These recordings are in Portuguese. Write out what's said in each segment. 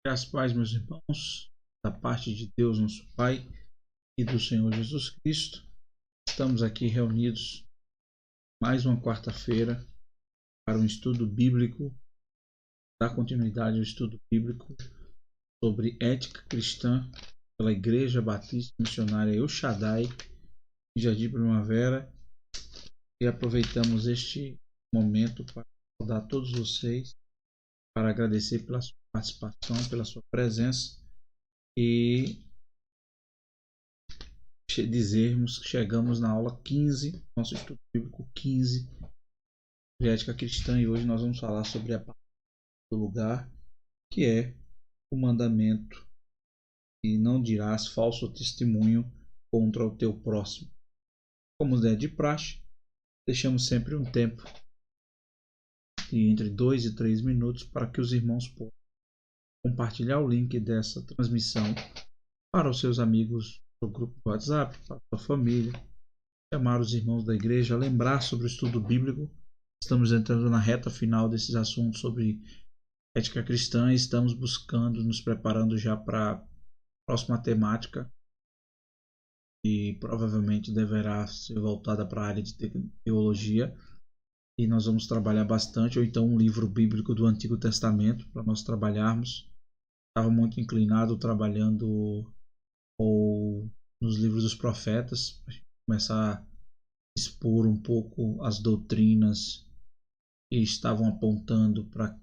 Graças a paz, meus irmãos, da parte de Deus, nosso Pai, e do Senhor Jesus Cristo. Estamos aqui reunidos mais uma quarta-feira para um estudo bíblico, dar continuidade ao estudo bíblico sobre ética cristã pela Igreja Batista Missionária El Shaddai, em Jardim Primavera, e aproveitamos este momento para saudar todos vocês, para agradecer pela sua participação, pela sua presença e dizermos que chegamos na aula 15, nosso estudo bíblico 15 de ética cristã, e hoje nós vamos falar sobre a palavra do lugar, que é o mandamento e não dirás falso testemunho contra o teu próximo. Como é de praxe, deixamos sempre um tempo de entre 2 e 3 minutos para que os irmãos possam compartilhar o link dessa transmissão para os seus amigos do grupo do WhatsApp, para a sua família, chamar os irmãos da igreja, lembrar sobre o estudo bíblico. Estamos entrando na reta final desses assuntos sobre ética cristã e estamos buscando, nos preparando já para a próxima temática, e provavelmente deverá ser voltada para a área de teologia, e nós vamos trabalhar bastante, ou então um livro bíblico do Antigo Testamento para nós trabalharmos. Estava muito inclinado trabalhando ou nos livros dos profetas, para começar a expor um pouco as doutrinas que estavam apontando para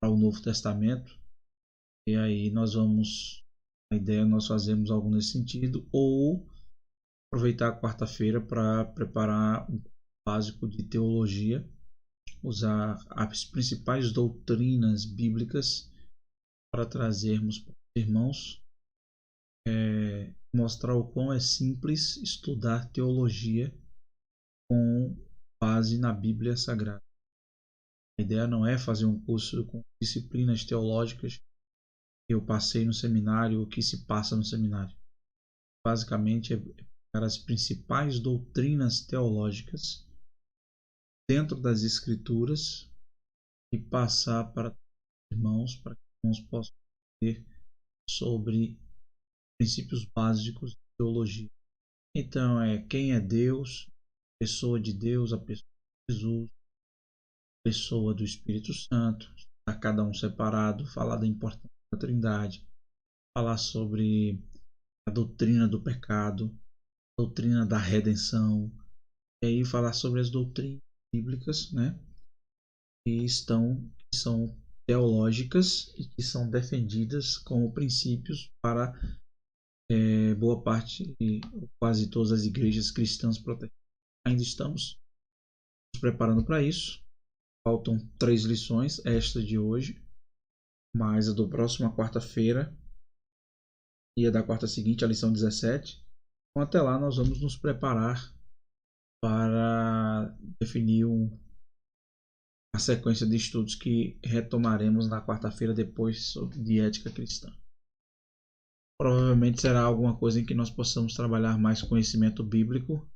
o Novo Testamento. E aí a ideia é nós fazermos algo nesse sentido, ou aproveitar a quarta-feira para preparar um básico de teologia, usar as principais doutrinas bíblicas para trazermos para os irmãos, mostrar o quão é simples estudar teologia com base na Bíblia Sagrada. A ideia não é fazer um curso com disciplinas teológicas que eu passei no seminário, o que se passa no seminário. Basicamente é pegar as principais doutrinas teológicas dentro das Escrituras e passar para os irmãos, para que os irmãos possam ter sobre princípios básicos de teologia. Então quem é Deus, a pessoa de Deus, a pessoa de Jesus, a pessoa do Espírito Santo, a cada um separado, falar da importância da Trindade, falar sobre a doutrina do pecado, a doutrina da redenção, e aí falar sobre as doutrinas bíblicas, né, que são teológicas e que são defendidas como princípios para boa parte e quase todas as igrejas cristãs protestantes. Ainda estamos nos preparando para isso. Faltam 3 lições, esta de hoje, mais a do próxima quarta-feira e a da quarta seguinte, a lição 17. Então, até lá nós vamos nos preparar para definir a sequência de estudos que retomaremos na quarta-feira depois de ética cristã. Provavelmente será alguma coisa em que nós possamos trabalhar mais conhecimento bíblico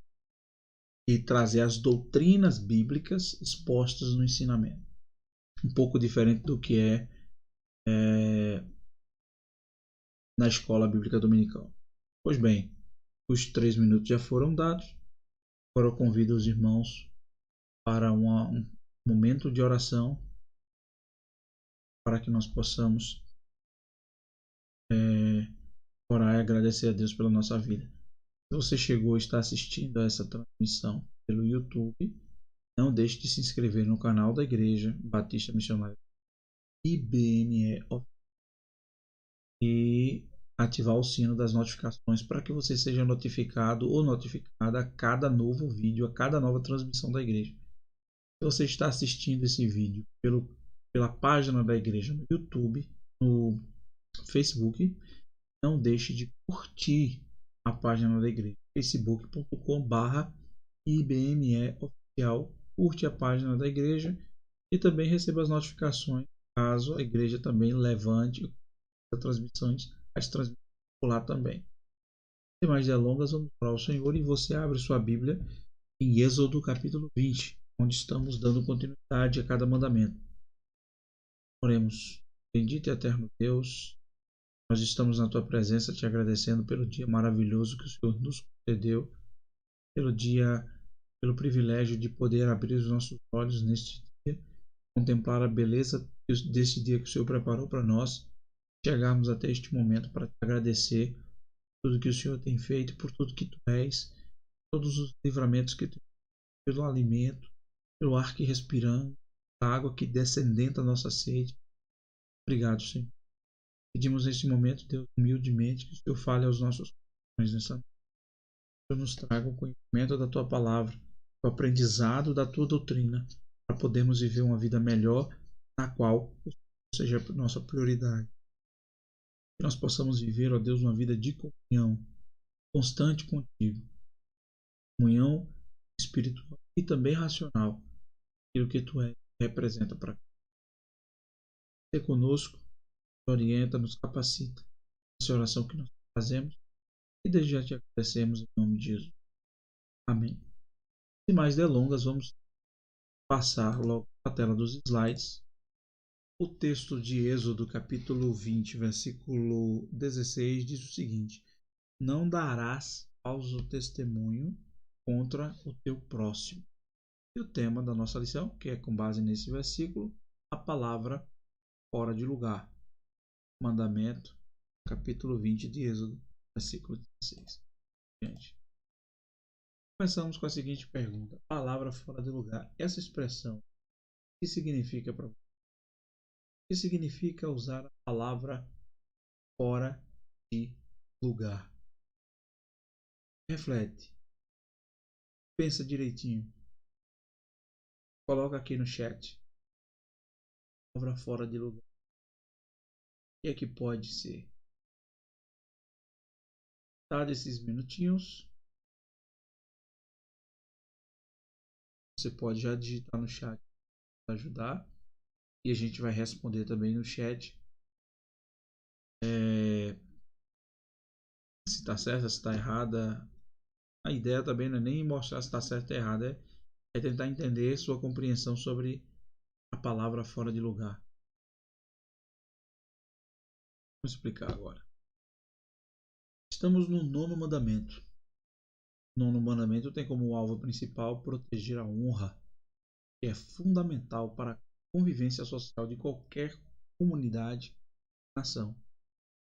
e trazer as doutrinas bíblicas expostas no ensinamento. Um pouco diferente do que é na escola bíblica dominical. Pois bem, os 3 minutos já foram dados. Agora eu convido os irmãos para um momento de oração, para que nós possamos orar e agradecer a Deus pela nossa vida. Se você chegou e está assistindo a essa transmissão pelo YouTube, não deixe de se inscrever no canal da Igreja Batista Missionária IBME e ativar o sino das notificações para que você seja notificado ou notificada a cada novo vídeo, a cada nova transmissão da igreja. Se você está assistindo esse vídeo pela página da igreja no YouTube, no Facebook, não deixe de curtir a página da igreja, facebook.com/IBME-oficial. Curte a página da igreja e também receba as notificações caso a igreja também levante as transmissões por lá também. Sem mais delongas, vamos orar ao Senhor, e você abre sua Bíblia em Êxodo capítulo 20, onde estamos dando continuidade a cada mandamento. Oremos. Bendito e eterno Deus, Nós estamos na tua presença te agradecendo pelo dia maravilhoso que o Senhor nos concedeu, pelo dia, pelo privilégio de poder abrir os nossos olhos neste dia, contemplar a beleza deste dia que o Senhor preparou para nós, chegarmos até este momento para te agradecer por tudo que o Senhor tem feito, por tudo que tu és, todos os livramentos que tu tens, pelo alimento, pelo ar que respiramos, a água que descendenta a nossa sede. Obrigado, Senhor. Pedimos neste momento, Deus, humildemente, que o Senhor fale aos nossos corações nessa noite. Que o Senhor nos traga o conhecimento da tua palavra, o aprendizado da tua doutrina, para podermos viver uma vida melhor, na qual o Senhor seja a nossa prioridade. Que nós possamos viver, ó Deus, uma vida de comunhão constante contigo. Comunhão espiritual e também racional. Aquilo que tu és, representa para cá. Ser conosco, nos orienta, nos capacita. Essa oração que nós fazemos e desde já te agradecemos em nome de Jesus. Amém. Sem mais delongas, vamos passar logo para a tela dos slides. O texto de Êxodo, capítulo 20, versículo 16, diz o seguinte: Não darás falso testemunho contra o teu próximo. E o tema da nossa lição, que é com base nesse versículo, a palavra fora de lugar. Mandamento, capítulo 20 de Êxodo, versículo 16. Gente, começamos com a seguinte pergunta: palavra fora de lugar. Essa expressão, o que significa para você? O que significa usar a palavra fora de lugar? Reflete. Pensa direitinho. Coloca aqui no chat. Palavra fora de lugar. O que é que pode ser? Tá, desses minutinhos. Você pode já digitar no chat para ajudar. E a gente vai responder também no chat. Se está certa, se está errada. A ideia também não é nem mostrar se está certo ou errado, é tentar entender sua compreensão sobre a palavra fora de lugar. Vamos explicar agora. Estamos no nono mandamento. O nono mandamento tem como alvo principal proteger a honra, que é fundamental para a convivência social de qualquer comunidade, nação.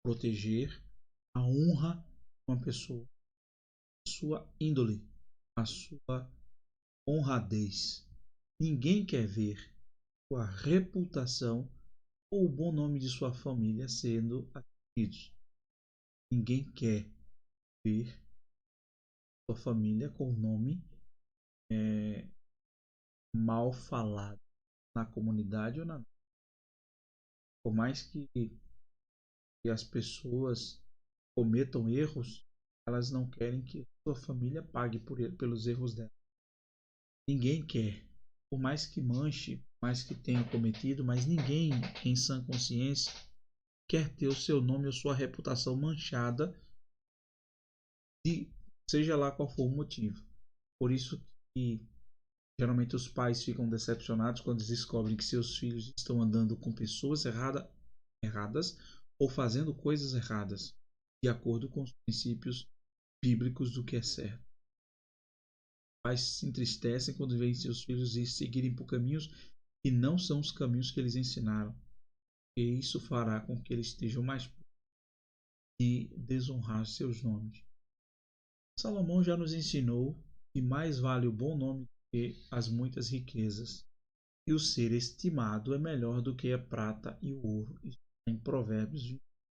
Proteger a honra de uma pessoa, a sua índole, a sua honradez. Ninguém quer ver sua reputação ou o bom nome de sua família sendo atingidos. Ninguém quer ver sua família com o nome mal falado na comunidade ou na. Por mais que as pessoas cometam erros, elas não querem que sua família pague pelos erros dela. Ninguém quer, por mais que manche, por mais que tenha cometido, mas ninguém em sã consciência quer ter o seu nome ou sua reputação manchada, seja lá qual for o motivo. Por isso que geralmente os pais ficam decepcionados quando descobrem que seus filhos estão andando com pessoas erradas ou fazendo coisas erradas, de acordo com os princípios bíblicos do que é certo. Os pais se entristecem quando veem seus filhos seguirem por caminhos que não são os caminhos que eles ensinaram. E isso fará com que eles estejam mais de desonrar seus nomes. Salomão já nos ensinou que mais vale o bom nome do que as muitas riquezas, e o ser estimado é melhor do que a prata e o ouro. Isso está em Provérbios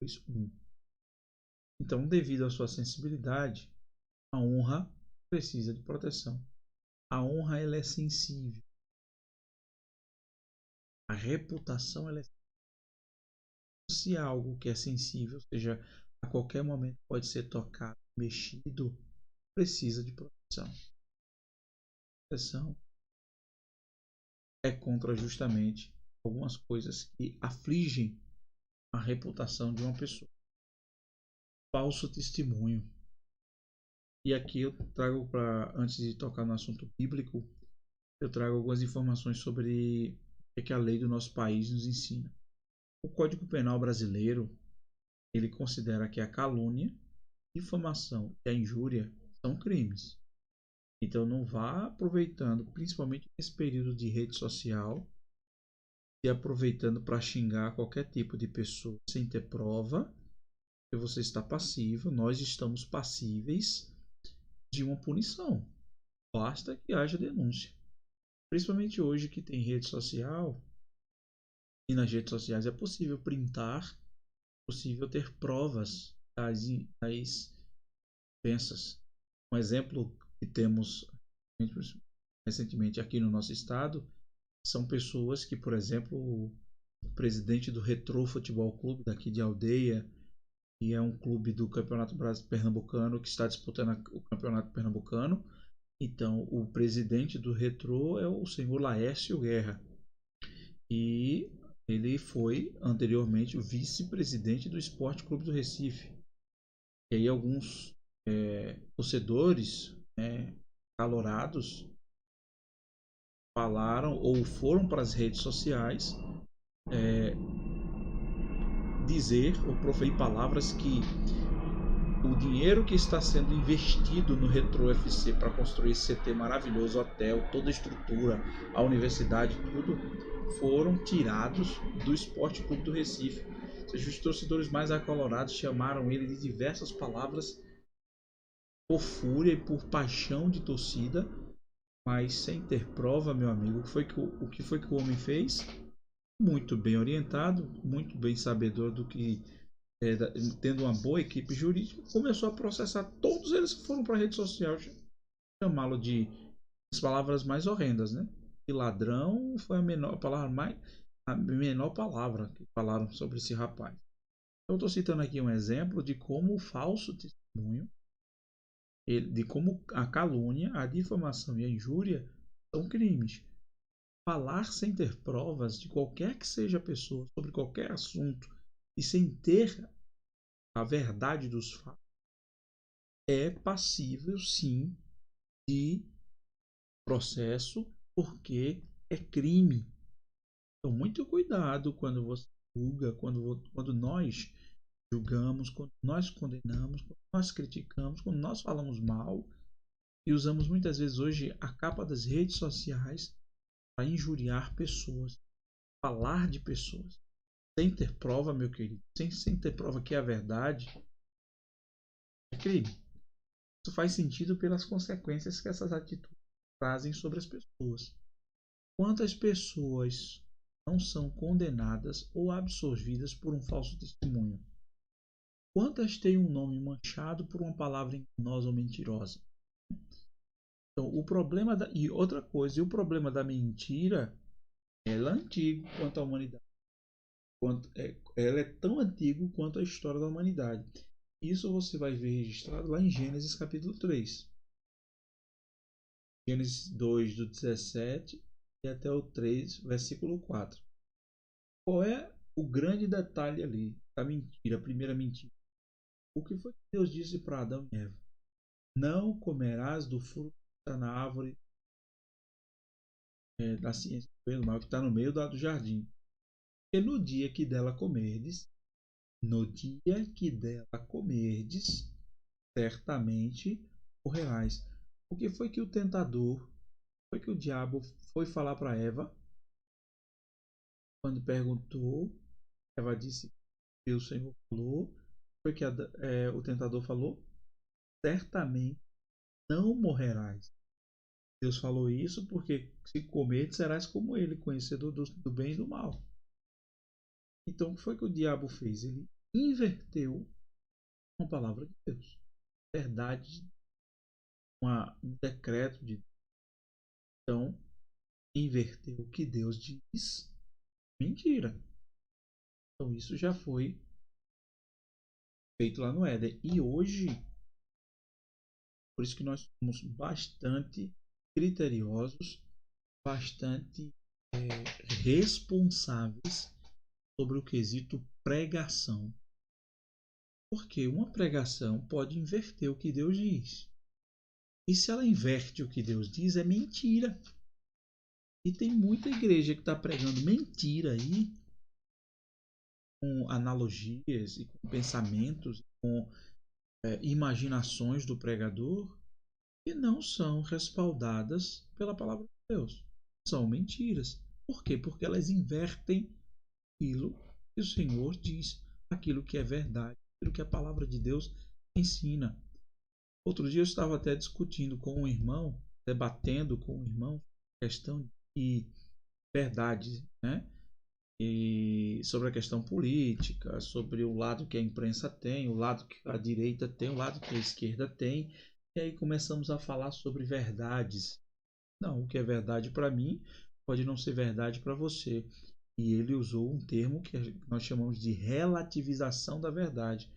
22:1. Então, devido à sua sensibilidade, a honra precisa de proteção. A honra ela é sensível. A reputação ela é sensível. Se é algo que é sensível, ou seja, a qualquer momento pode ser tocado, mexido, precisa de proteção. Proteção é contra justamente algumas coisas que afligem a reputação de uma pessoa. Falso testemunho. E aqui eu trago antes de tocar no assunto bíblico, eu trago algumas informações sobre o que a lei do nosso país nos ensina. O Código Penal brasileiro, ele considera que a calúnia, a difamação e a injúria são crimes. Então não vá aproveitando, principalmente nesse período de rede social, e aproveitando para xingar qualquer tipo de pessoa sem ter prova, que você está passivo, nós estamos passíveis de uma punição. Basta que haja denúncia. Principalmente hoje que tem rede social, e nas redes sociais é possível printar, é possível ter provas das ofensas. Um exemplo que temos recentemente aqui no nosso estado são pessoas que, por exemplo, o presidente do Retrô Futebol Clube daqui de Aldeia, que é um clube do Campeonato Brasileiro Pernambucano que está disputando o Campeonato Pernambucano. Então, o presidente do Retrô é o senhor Laércio Guerra. E ele foi anteriormente o vice-presidente do Esporte Clube do Recife. E aí alguns torcedores, calorados, falaram ou foram para as redes sociais dizer ou proferir palavras que o dinheiro que está sendo investido no Retro FC para construir esse CT maravilhoso, hotel, toda a estrutura, a universidade, tudo, foram tirados do Esporte Clube do Recife. Ou seja, os torcedores mais acolorados chamaram ele de diversas palavras por fúria e por paixão de torcida, mas sem ter prova, meu amigo. O que foi que o homem fez? Muito bem orientado, muito bem sabedor do que tendo uma boa equipe jurídica, começou a processar todos eles que foram para a rede social, chamá-lo de as palavras mais horrendas, né? E ladrão foi a menor palavra que falaram sobre esse rapaz. Eu estou citando aqui um exemplo de como o falso testemunho, de como a calúnia, a difamação e a injúria são crimes. Falar sem ter provas de qualquer que seja a pessoa sobre qualquer assunto e sem ter a verdade dos fatos é passível, sim, de processo, porque é crime. Então, muito cuidado quando você julga, quando nós julgamos, quando nós condenamos, quando nós criticamos, quando nós falamos mal e usamos muitas vezes hoje a capa das redes sociais para injuriar pessoas, falar de pessoas, sem ter prova, meu querido, sem ter prova que é a verdade, é crime. Isso faz sentido pelas consequências que essas atitudes trazem sobre as pessoas. Quantas pessoas não são condenadas ou absolvidas por um falso testemunho? Quantas têm um nome manchado por uma palavra enganosa ou mentirosa? Então, e outra coisa, e o problema da mentira, ela é antigo quanto a humanidade. Ela é tão antigo quanto a história da humanidade. Isso você vai ver registrado lá em Gênesis capítulo 3. Gênesis 2, do 17 e até o 3, versículo 4. Qual é o grande detalhe ali da mentira, a primeira mentira? O que foi que Deus disse para Adão e Eva? Não comerás do fruto que está na árvore da ciência do bem e do mal, que está no meio do jardim. E no dia que dela comerdes, certamente morrerás. O que foi que o tentador, foi que o diabo foi falar para Eva? Quando perguntou, Eva disse que o Senhor falou. Foi que o tentador falou? Certamente não morrerás. Deus falou isso porque se comer serás como ele, conhecedor do bem e do mal. Então o que foi que o diabo fez? Ele inverteu uma palavra de Deus. Verdade, um decreto de Deus. Então, inverteu o que Deus diz. Mentira. Então isso já foi feito lá no Éden. E hoje, por isso que nós somos bastante criteriosos, bastante responsáveis sobre o quesito pregação. Porque uma pregação pode inverter o que Deus diz. E se ela inverte o que Deus diz, é mentira. E tem muita igreja que está pregando mentira aí, com analogias e com pensamentos, com imaginações do pregador que não são respaldadas pela palavra de Deus. São mentiras. Por quê? Porque elas invertem aquilo que o Senhor diz, aquilo que é verdade, aquilo que a palavra de Deus ensina. Outro dia eu estava até discutindo com um irmão, debatendo com um irmão, questão de verdade, né? E sobre a questão política, sobre o lado que a imprensa tem, o lado que a direita tem, o lado que a esquerda tem. E aí começamos a falar sobre verdades. Não, o que é verdade para mim pode não ser verdade para você. E ele usou um termo que nós chamamos de relativização da verdade,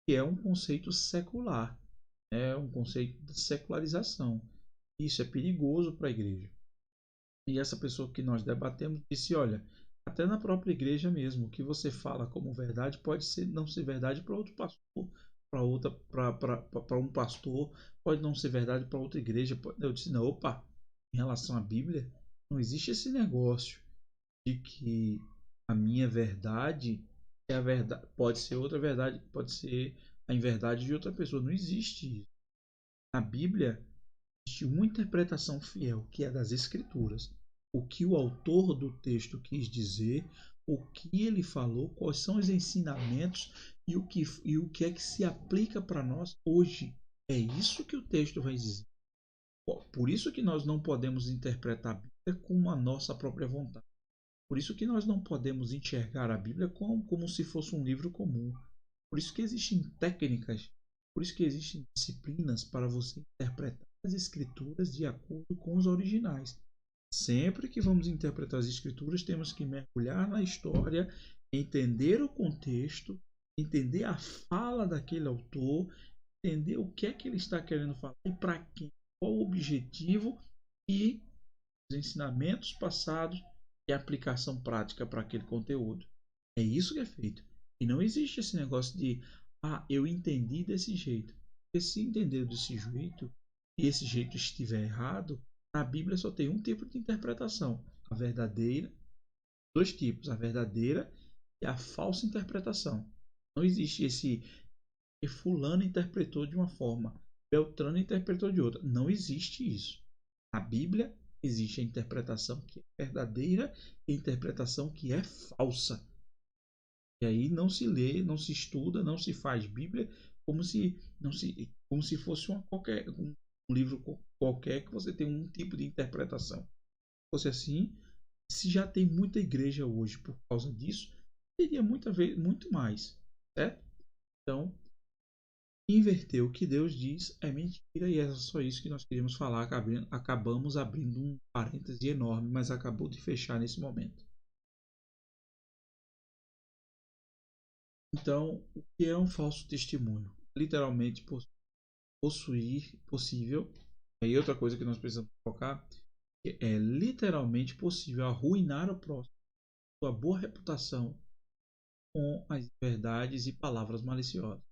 que é um conceito secular, é um conceito de secularização. Isso é perigoso para a igreja. E essa pessoa que nós debatemos disse: olha, até na própria igreja mesmo, o que você fala como verdade pode ser, não ser verdade para outro pastor, para um pastor, pode não ser verdade para outra igreja. Eu disse: não, opa, em relação à Bíblia, não existe esse negócio de que a minha verdade é a verdade, pode ser outra verdade, pode ser a inverdade de outra pessoa. Não existe isso. Na Bíblia, existe uma interpretação fiel, que é das Escrituras. O que o autor do texto quis dizer, o que ele falou, quais são os ensinamentos e o que é que se aplica para nós hoje. É isso que o texto vai dizer. Por isso que nós não podemos interpretar a Bíblia com a nossa própria vontade. Por isso que nós não podemos enxergar a Bíblia como se fosse um livro comum. Por isso que existem técnicas, por isso que existem disciplinas para você interpretar as escrituras de acordo com os originais. Sempre que vamos interpretar as escrituras, temos que mergulhar na história, entender o contexto, entender a fala daquele autor, entender o que é que ele está querendo falar e para quem, qual o objetivo e os ensinamentos passados e a aplicação prática para aquele conteúdo. É isso que é feito. E não existe esse negócio de, eu entendi desse jeito. Porque se entender desse jeito e esse jeito estiver errado, na Bíblia só tem um tipo de interpretação: a verdadeira, dois tipos, a verdadeira e a falsa interpretação. Não existe esse que fulano interpretou de uma forma, Beltrano interpretou de outra. Não existe isso. Na Bíblia existe a interpretação que é verdadeira e a interpretação que é falsa. E aí não se lê, não se estuda, não se faz Bíblia como se fosse um livro qualquer que você tem um tipo de interpretação. Se fosse assim, se já tem muita igreja hoje por causa disso, teria muito mais, certo? Então, inverter o que Deus diz é mentira e é só isso que nós queríamos falar. Acabamos abrindo um parêntese enorme, mas acabou de fechar nesse momento. Então, o que é um falso testemunho? Literalmente possuir possível. Aí outra coisa que nós precisamos colocar é literalmente possível arruinar o próximo, sua boa reputação com as verdades e palavras maliciosas.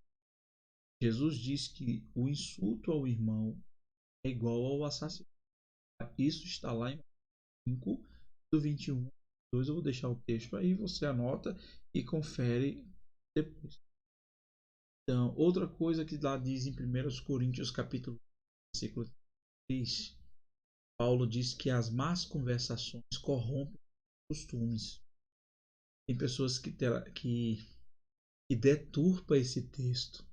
Jesus diz que o insulto ao irmão é igual ao assassinato. Isso está lá em 5, do 21. Eu vou deixar o texto aí, você anota e confere depois. Então, outra coisa que lá diz em 1 Coríntios capítulo versículo 3, Paulo diz que as más conversações corrompem os costumes. Tem pessoas que deturpa esse texto,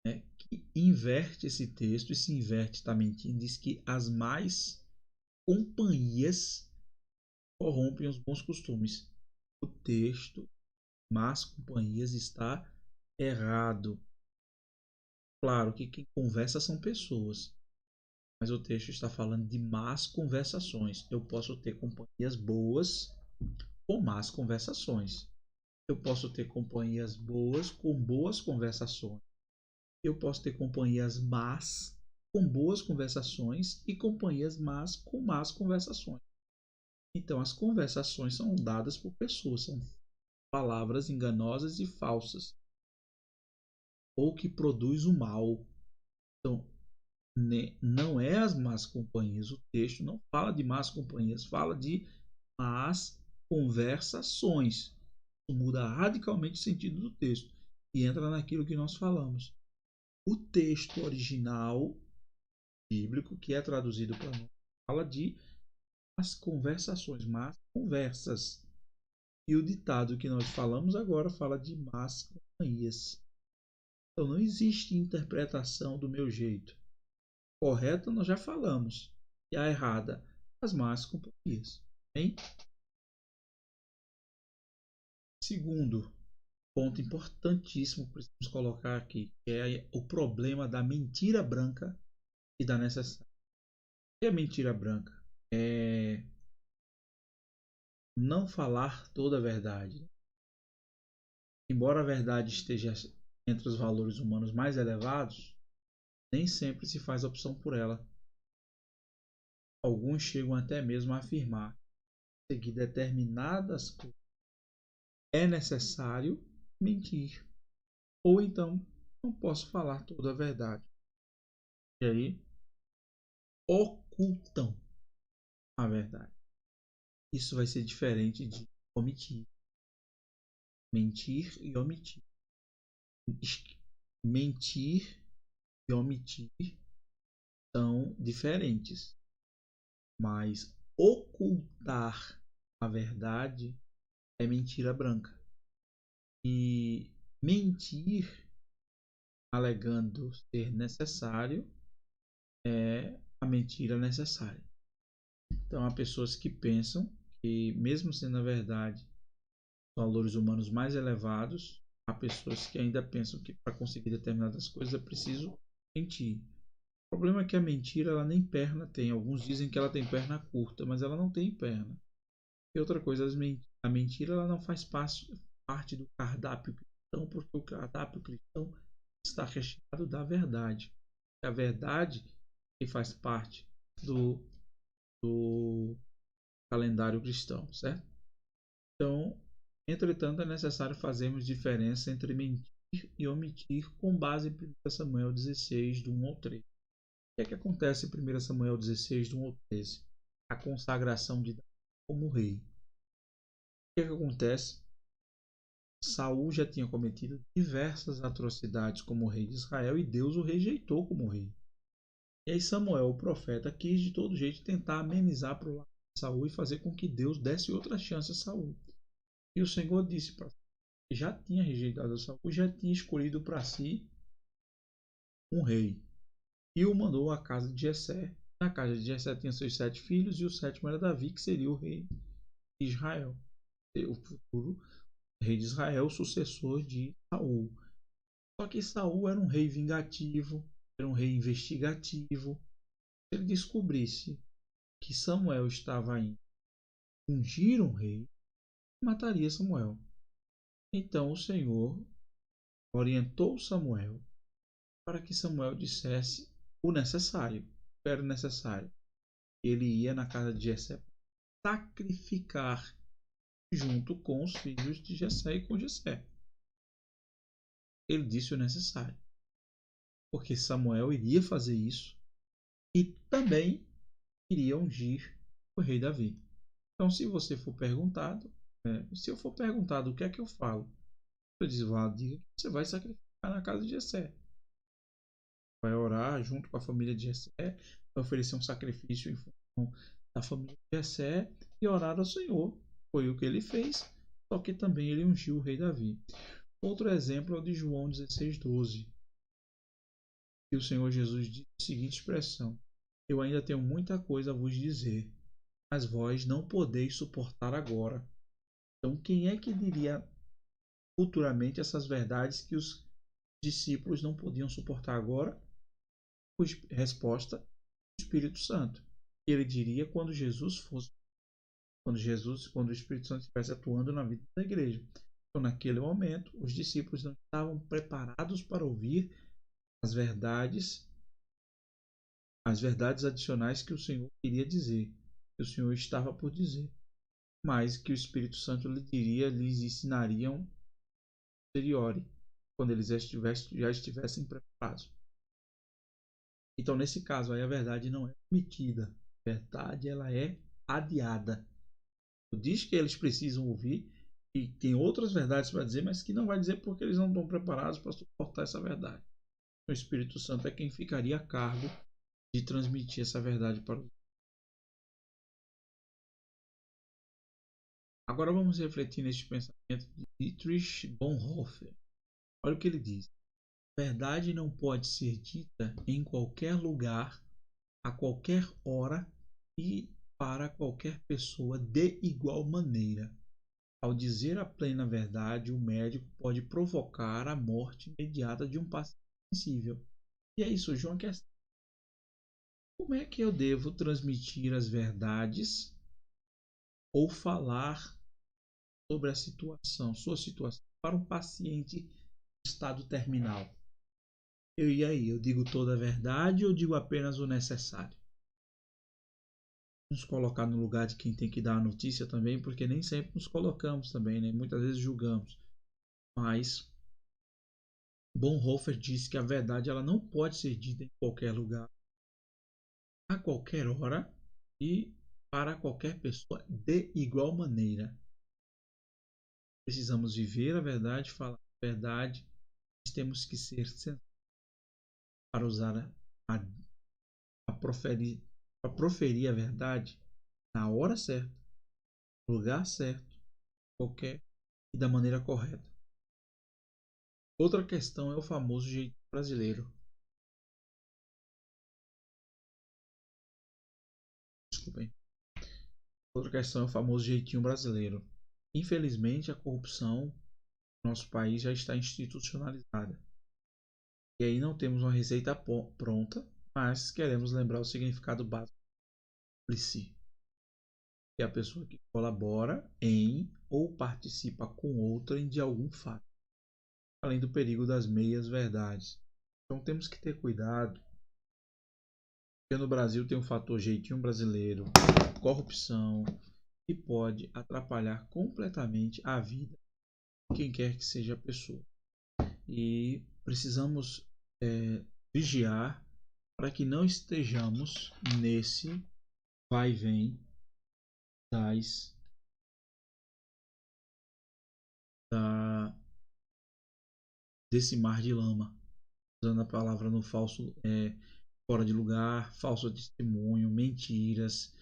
né? Que inverte esse texto e se inverte, está mentindo. Diz que as más companhias corrompem os bons costumes. O texto, más companhias, está errado. Claro que quem conversa são pessoas, mas o texto está falando de más conversações. Eu posso ter companhias boas ou más conversações. Eu posso ter companhias boas com boas conversações. Eu posso ter companhias más com boas conversações e companhias más com más conversações. Então, as conversações são dadas por pessoas, são palavras enganosas e falsas, ou que produz o mal. Então, não é as más companhias. O texto não fala de más companhias, fala de más conversações. muda radicalmente o sentido do texto e entra naquilo que nós falamos. O texto original bíblico, que é traduzido para nós, fala de as conversações, más conversas. E o ditado que nós falamos agora fala de más companhias. Então não existe interpretação do meu jeito. Correta nós já falamos. E a errada, as más companhias. Bem? Segundo ponto importantíssimo que precisamos colocar aqui, que é o problema da mentira branca e da necessária. O que é mentira branca? É não falar toda a verdade. Embora a verdade esteja entre os valores humanos mais elevados, nem sempre se faz opção por ela. Alguns chegam até mesmo a afirmar que seguir determinadas coisas é necessário mentir. Ou então, não posso falar toda a verdade. E aí, ocultam a verdade. Isso vai ser diferente de omitir. Mentir e omitir. Mentir e omitir são diferentes. Mas ocultar a verdade é mentira branca. E mentir alegando ser necessário é a mentira necessária. Então há pessoas que pensam que, mesmo sendo a verdade valores humanos mais elevados, há pessoas que ainda pensam que para conseguir determinadas coisas é preciso mentir. O problema é que a mentira ela nem perna tem. Alguns dizem que ela tem perna curta, mas ela não tem perna. E outra coisa, a mentira ela não faz parte do cardápio cristão, porque o cardápio cristão está recheado da verdade. A verdade que faz parte do calendário cristão, certo? Então, entretanto, é necessário fazermos diferença entre mentir e omitir com base em 1 Samuel 16, do 1 ao 3. O que é que acontece em 1 Samuel 16, do 1 ao 13? A consagração de Davi como rei. O que é que acontece? Saul já tinha cometido diversas atrocidades como rei de Israel e Deus o rejeitou como rei. E aí Samuel, o profeta, quis de todo jeito tentar amenizar para o lado de Saul e fazer com que Deus desse outra chance a Saul. E o Senhor disse para Saul que já tinha rejeitado a Saul, já tinha escolhido para si um rei. E o mandou à casa de Jessé. Na casa de Jessé tinha seus 7 filhos e o sétimo era Davi, que seria o rei de Israel. O futuro rei de Israel, sucessor de Saul. Só que Saul era um rei vingativo, era um rei investigativo. Se ele descobrisse que Samuel estava indo ungir um rei, mataria Samuel. Então o Senhor orientou Samuel para que Samuel dissesse o necessário. O que era o necessário? Ele ia na casa de Jessé sacrificar junto com os filhos de Jessé e com Jessé. Ele disse o necessário. Porque Samuel iria fazer isso e também iria ungir o rei Davi. Então, se você for perguntado, se eu for perguntado o que é que eu falo, eu digo, diga que você vai sacrificar na casa de Jessé. Vai orar junto com a família de Jessé, vai oferecer um sacrifício em função da família de Jessé e orar ao Senhor. Foi o que ele fez, só que também ele ungiu o rei Davi. Outro exemplo é o de João 16:12. E o Senhor Jesus disse a seguinte expressão: Eu ainda tenho muita coisa a vos dizer, mas vós não podeis suportar agora. Então, quem é que diria futuramente essas verdades que os discípulos não podiam suportar agora? Resposta: o Espírito Santo. Ele diria quando Jesus fosse, quando o Espírito Santo estivesse atuando na vida da igreja. Então, naquele momento, os discípulos não estavam preparados para ouvir as verdades adicionais que o Senhor queria dizer, que o Senhor estava por dizer, mas que o Espírito Santo lhes ensinariam posteriori, quando eles já estivessem preparados. Então, nesse caso aí, a verdade não é omitida, a verdade ela é adiada. Diz que eles precisam ouvir, e tem outras verdades para dizer, mas que não vai dizer porque eles não estão preparados para suportar essa verdade. O Espírito Santo é quem ficaria a cargo de transmitir essa verdade para os. Agora vamos refletir neste pensamento de Dietrich Bonhoeffer. Olha o que ele diz. A verdade não pode ser dita em qualquer lugar, a qualquer hora e para qualquer pessoa de igual maneira. Ao dizer a plena verdade, o médico pode provocar a morte imediata de um paciente sensível. E aí surge uma questão. Como é que eu devo transmitir as verdades ou falar sobre a situação, sua situação, para um paciente em estado terminal? E aí, eu digo toda a verdade ou digo apenas o necessário? Nos colocar no lugar de quem tem que dar a notícia também, porque nem sempre nos colocamos também, né? Muitas vezes julgamos. Mas Bonhoeffer disse que a verdade ela não pode ser dita em qualquer lugar, a qualquer hora e para qualquer pessoa de igual maneira. Precisamos viver a verdade, falar a verdade, mas temos que ser sensatos para usar a proferir a verdade na hora certa, no lugar certo, qualquer e da maneira correta. Outra questão é o famoso jeitinho brasileiro. Desculpem. Outra questão é o famoso jeitinho brasileiro. Infelizmente, a corrupção no nosso país já está institucionalizada. E aí não temos uma receita pronta, mas queremos lembrar o significado básico de si. Que é a pessoa que colabora em ou participa com outrem de algum fato, além do perigo das meias verdades. Então temos que ter cuidado, porque no Brasil tem o fator jeitinho brasileiro, corrupção, que pode atrapalhar completamente a vida de quem quer que seja a pessoa. E precisamos vigiar para que não estejamos nesse vai e vem das da, desse mar de lama, usando a palavra no falso, fora de lugar, falso testemunho, mentiras,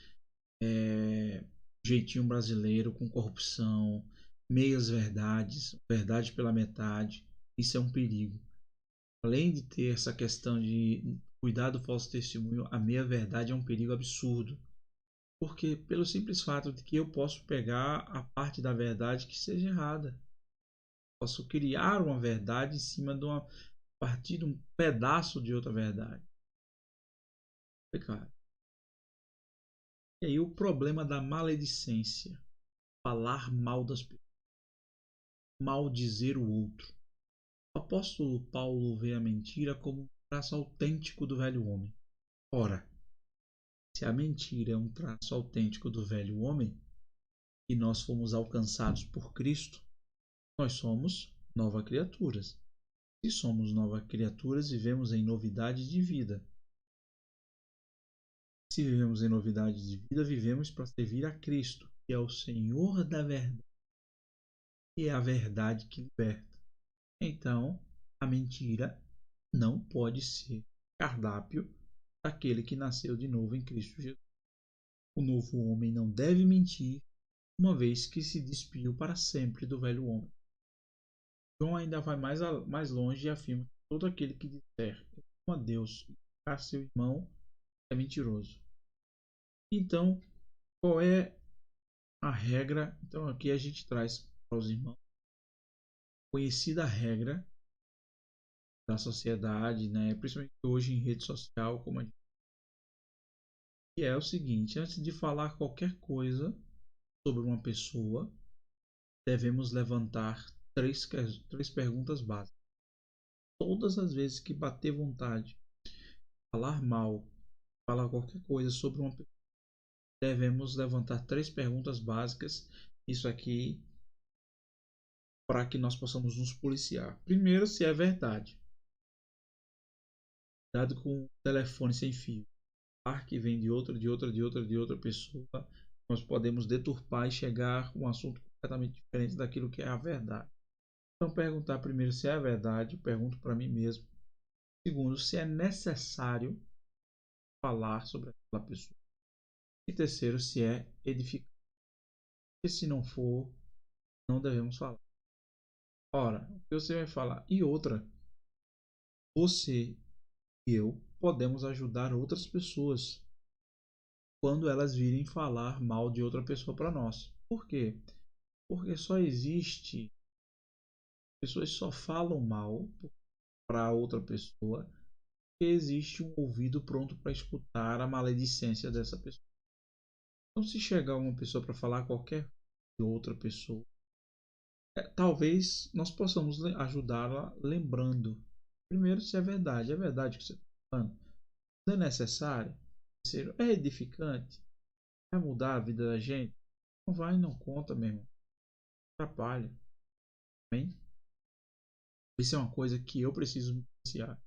jeitinho brasileiro com corrupção, meias verdades, verdade pela metade. Isso é um perigo. Além de ter essa questão de cuidar do falso testemunho, a meia verdade é um perigo absurdo. Porque pelo simples fato de que eu posso pegar a parte da verdade que seja errada. Posso criar uma verdade em cima de uma partir de um pedaço de outra verdade. Complicado. E aí o problema da maledicência, falar mal das pessoas, maldizer o outro. O apóstolo Paulo vê a mentira como um traço autêntico do velho homem. Ora, se a mentira é um traço autêntico do velho homem e nós fomos alcançados por Cristo, nós somos novas criaturas. Se somos novas criaturas, vivemos em novidade de vida. Se vivemos em novidade de vida, vivemos para servir a Cristo, que é o Senhor da verdade, e é a verdade que liberta. Então, a mentira não pode ser cardápio daquele que nasceu de novo em Cristo Jesus. O novo homem não deve mentir, uma vez que se despiu para sempre do velho homem. João ainda vai mais longe e afirma que todo aquele que disser eu amo a Deus e a seu irmão é mentiroso. Então, qual é a regra? Então, aqui a gente traz para os irmãos conhecida a regra da sociedade, né? Principalmente hoje em rede social, como a gente... que é o seguinte: antes de falar qualquer coisa sobre uma pessoa, devemos levantar três perguntas básicas. Todas as vezes que bater vontade, falar mal, falar qualquer coisa sobre uma pessoa, devemos levantar três perguntas básicas. Isso aqui para que nós possamos nos policiar. Primeiro, se é verdade. Cuidado com o telefone sem fio. Que vem de outra pessoa, nós podemos deturpar e chegar a um assunto completamente diferente daquilo que é a verdade. Então, perguntar primeiro se é a verdade, eu pergunto para mim mesmo. Segundo, se é necessário falar sobre aquela pessoa. E terceiro, se é edificante. E se não for, não devemos falar. Ora, o que você vai falar? E outra, você e eu podemos ajudar outras pessoas quando elas virem falar mal de outra pessoa para nós. Por quê? Porque só existe, pessoas só falam mal para outra pessoa porque existe um ouvido pronto para escutar a maledicência dessa pessoa. Então, se chegar uma pessoa para falar qualquer de outra pessoa, talvez nós possamos ajudá-la lembrando. Primeiro, se é verdade o que você está falando, não é necessário. Terceiro, é edificante, vai mudar a vida da gente. Não vai, não conta, meu irmão. Atrapalha. Bem? Isso é uma coisa que eu preciso me policiar.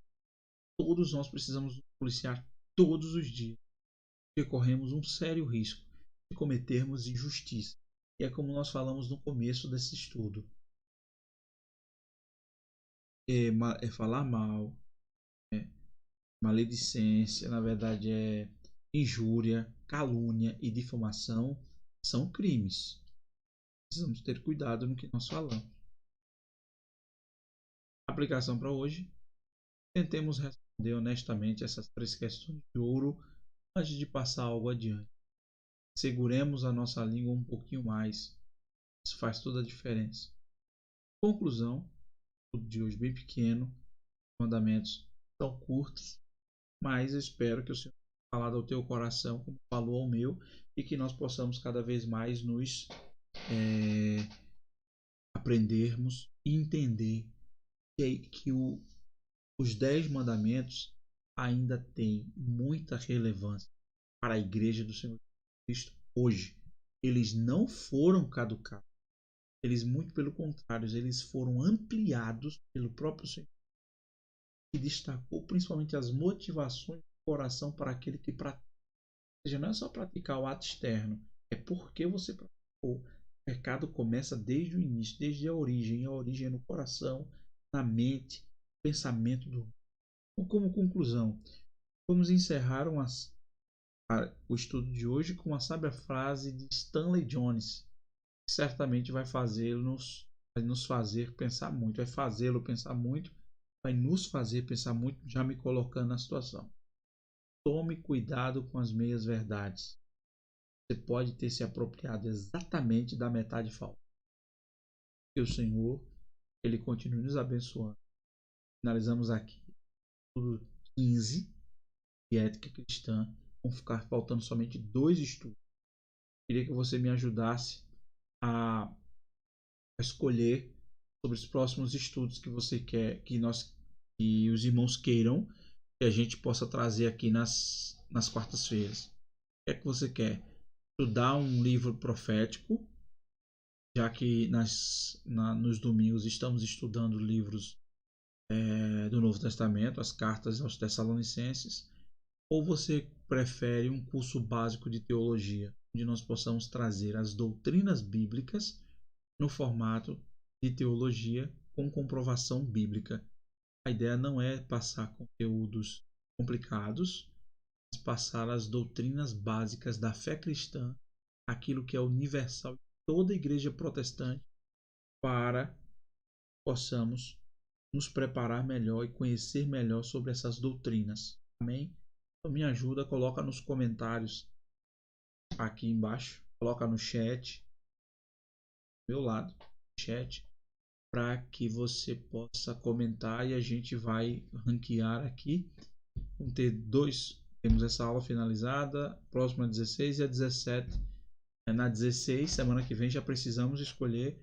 Todos nós precisamos nos policiar todos os dias, porque corremos um sério risco de cometermos injustiça. E é como nós falamos no começo desse estudo. É falar mal, é maledicência, na verdade é injúria, calúnia e difamação são crimes. Precisamos ter cuidado no que nós falamos. Aplicação para hoje. Tentemos responder honestamente essas três questões de ouro antes de passar algo adiante. Seguremos a nossa língua um pouquinho mais. Isso faz toda a diferença. Conclusão, o de hoje bem pequeno, mandamentos tão curtos, mas eu espero que o Senhor tenha falado ao teu coração, como falou ao meu, e que nós possamos cada vez mais nos aprendermos e entender que os 10 mandamentos ainda têm muita relevância para a igreja do Senhor Jesus Cristo hoje. Eles não foram caducados. Eles, muito pelo contrário, eles foram ampliados pelo próprio Senhor, que destacou principalmente as motivações do coração para aquele que pratica. Ou seja, não é só praticar o ato externo, é porque você praticou. O pecado começa desde o início, desde a origem. E a origem é no coração, na mente, pensamento do. Então, como conclusão, vamos encerrar o estudo de hoje com uma sábia frase de Stanley Jones, que certamente vai nos fazer pensar muito, vai fazê-lo pensar muito, vai nos fazer pensar muito, já me colocando na situação. Tome cuidado com as meias verdades. Você pode ter se apropriado exatamente da metade falsa. Que o Senhor, Ele continue nos abençoando. Finalizamos aqui tudo 15 de ética cristã. Vão ficar faltando somente 2 estudos. Queria que você me ajudasse a escolher sobre os próximos estudos que você quer que os irmãos queiram que a gente possa trazer aqui nas quartas-feiras. O que é que você quer? Estudar um livro profético, já que nos domingos estamos estudando livros do Novo Testamento, as cartas aos Tessalonicenses, ou você prefere um curso básico de teologia, onde nós possamos trazer as doutrinas bíblicas no formato de teologia com comprovação bíblica? A ideia não é passar conteúdos complicados, mas passar as doutrinas básicas da fé cristã, aquilo que é universal em toda a igreja protestante, para que possamos nos preparar melhor e conhecer melhor sobre essas doutrinas. Amém? Então me ajuda, coloca nos comentários aqui embaixo, coloca no chat, do meu lado, chat, para que você possa comentar e a gente vai ranquear aqui. Vamos ter temos essa aula finalizada, próxima 16 e a 17. Na 16, semana que vem, já precisamos escolher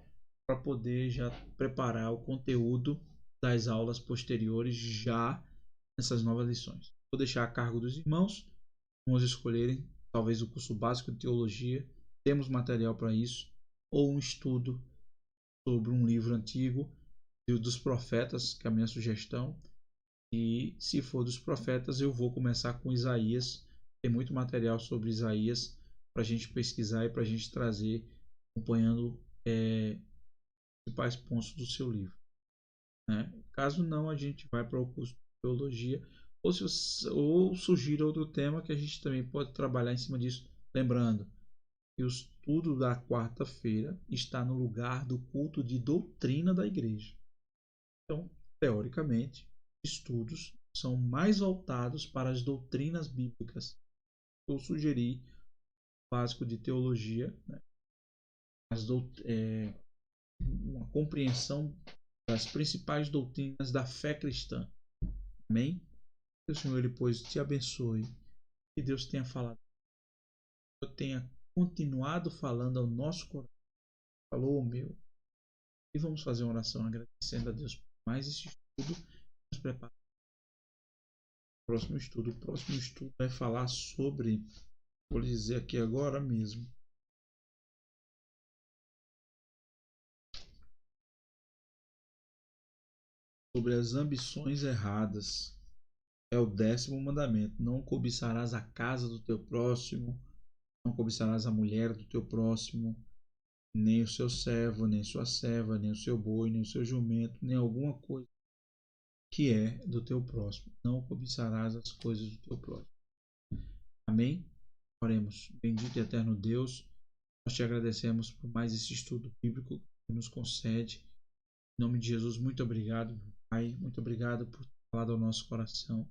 para poder já preparar o conteúdo das aulas posteriores já nessas novas lições. Vou deixar a cargo dos irmãos, vamos escolherem talvez o curso básico de teologia, temos material para isso, ou um estudo sobre um livro antigo dos profetas, que é a minha sugestão. E se for dos profetas, eu vou começar com Isaías. Tem muito material sobre Isaías para a gente pesquisar e para a gente trazer, acompanhando principais pontos do seu livro, né? Caso não, a gente vai para o curso de teologia ou surgir outro tema que a gente também pode trabalhar em cima disso. Lembrando que o estudo da quarta-feira está no lugar do culto de doutrina da igreja. Então, teoricamente, estudos são mais voltados para as doutrinas bíblicas. Eu sugeri o básico de teologia, né? Uma compreensão das principais doutrinas da fé cristã. Amém? Que o Senhor ele, pois, te abençoe. Que Deus tenha falado, que eu tenha continuado falando ao nosso coração. Falou, meu. E vamos fazer uma oração agradecendo a Deus por mais esse estudo. Nos preparar para o próximo estudo. O próximo estudo vai falar sobre, vou lhe dizer aqui agora mesmo, sobre as ambições erradas. É o 10º mandamento. Não cobiçarás a casa do teu próximo, não cobiçarás a mulher do teu próximo, nem o seu servo, nem sua serva, nem o seu boi, nem o seu jumento, nem alguma coisa que é do teu próximo. Não cobiçarás as coisas do teu próximo. Amém? Oremos. Bendito e eterno Deus, nós te agradecemos por mais esse estudo bíblico que nos concede. Em nome de Jesus, muito obrigado, meu Pai. Muito obrigado por ter falado ao nosso coração.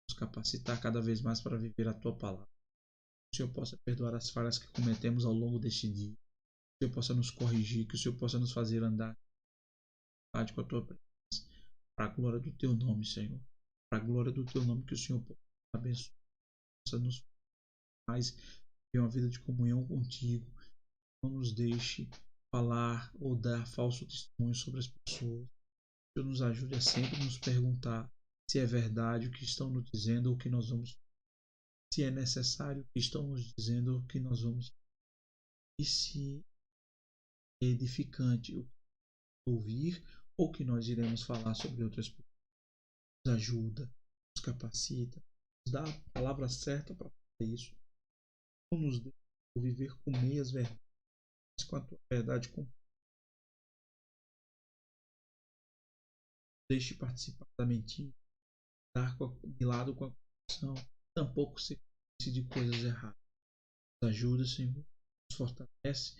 Nos capacitar cada vez mais para viver a tua palavra. Que o Senhor possa perdoar as falhas que cometemos ao longo deste dia. Que o Senhor possa nos corrigir, que o Senhor possa nos fazer andar com a tua presença. Para a glória do teu nome, Senhor. Para a glória do teu nome, que o Senhor possa abençoar, possa nos mais ter uma vida de comunhão contigo. Não nos deixe falar ou dar falso testemunho sobre as pessoas. Que nos ajude a sempre nos perguntar se é verdade o que estão nos dizendo ou o que nós vamos, se é necessário o que estão nos dizendo ou o que nós vamos, e se é edificante o ouvir ou que nós iremos falar sobre outras pessoas. Nos ajuda, nos capacita, nos dá a palavra certa para fazer isso. Não nos deixe viver com meias verdades, mas com a tua verdade. Deixe participar da mentira, dar de lado com a corrupção, tampouco se de coisas erradas. Nos ajuda, Senhor, nos fortalece,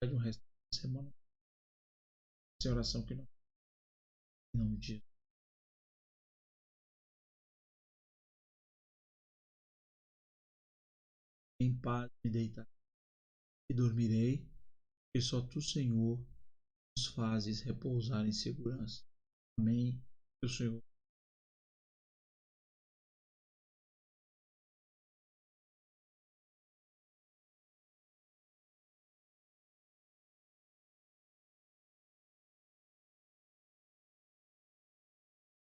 de um resto da semana. Essa é a oração que nós em nome de Jesus. Em paz me deitarei e dormirei, porque só tu, Senhor, nos fazes repousar em segurança. Amém. Que o Senhor